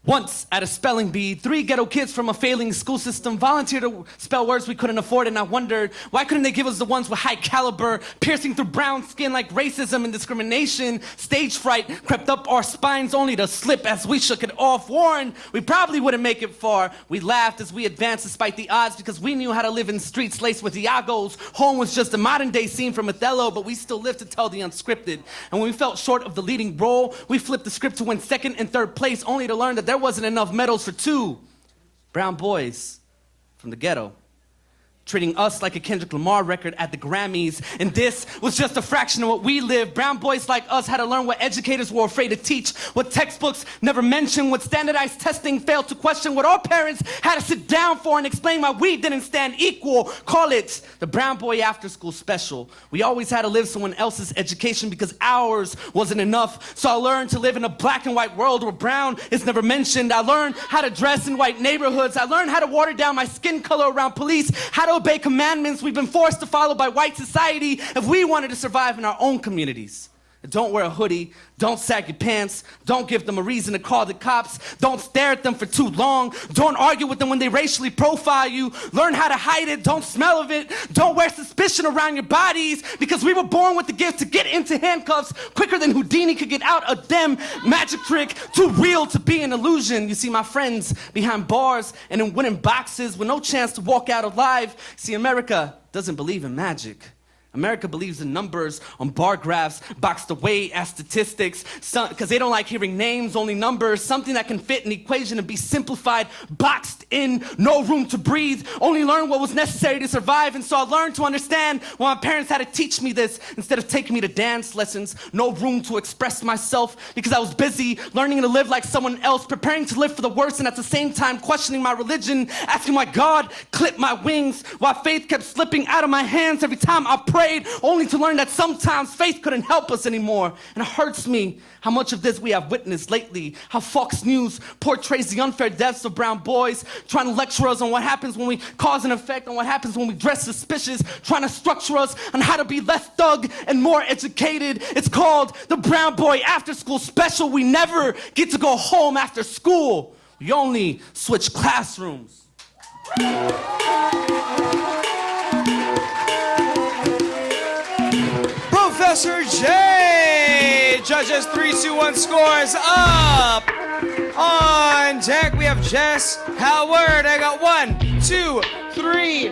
Once, at a spelling bee, 3 ghetto kids from a failing school system volunteered to spell words we couldn't afford, and I wondered, why couldn't they give us the ones with high caliber, piercing through brown skin like racism and discrimination? Stage fright crept up our spines only to slip as we shook it off. Warned, we probably wouldn't make it far. We laughed as we advanced despite the odds because we knew how to live in streets laced with Iagos. Home was just a modern-day scene from Othello, but we still lived to tell the unscripted. And when we felt short of the leading role, we flipped the script to win second and third place, only to learn that there wasn't enough medals for 2 brown boys from the ghetto, treating us like a Kendrick Lamar record at the Grammys. And this was just a fraction of what we lived. Brown boys like us had to learn what educators were afraid to teach, what textbooks never mentioned, what standardized testing failed to question, what our parents had to sit down for and explain why we didn't stand equal. Call it the Brown Boy After School Special. We always had to live someone else's education because ours wasn't enough. So I learned to live in a black and white world where brown is never mentioned. I learned how to dress in white neighborhoods. I learned how to water down my skin color around police, how to obey commandments we've been forced to follow by white society if we wanted to survive in our own communities. Don't wear a hoodie, don't sag your pants, don't give them a reason to call the cops, don't stare at them for too long, don't argue with them when they racially profile you, learn how to hide it, don't smell of it, don't wear suspicion around your bodies, because we were born with the gift to get into handcuffs quicker than Houdini could get out a damn magic trick, too real to be an illusion. You see my friends behind bars and in wooden boxes with no chance to walk out alive. See, America doesn't believe in magic. America believes in numbers on bar graphs, boxed away as statistics, because they don't like hearing names, only numbers, something that can fit an equation and be simplified, boxed in, no room to breathe, only learn what was necessary to survive. And so I learned to understand why my parents had to teach me this instead of taking me to dance lessons, no room to express myself because I was busy learning to live like someone else, preparing to live for the worst and at the same time questioning my religion, asking why God clipped my wings, why faith kept slipping out of my hands every time I prayed, only to learn that sometimes faith couldn't help us anymore. And it hurts me how much of this we have witnessed lately, how Fox News portrays the unfair deaths of brown boys, trying to lecture us on what happens when we cause an effect, on what happens when we dress suspicious, trying to structure us on how to be less thug and more educated. It's called the Brown Boy After School Special. We never get to go home after school. We only switch classrooms. Professor J! Judges 3, 2, 1 scores up! On deck we have Jess Howard. I got 1, 2, 3,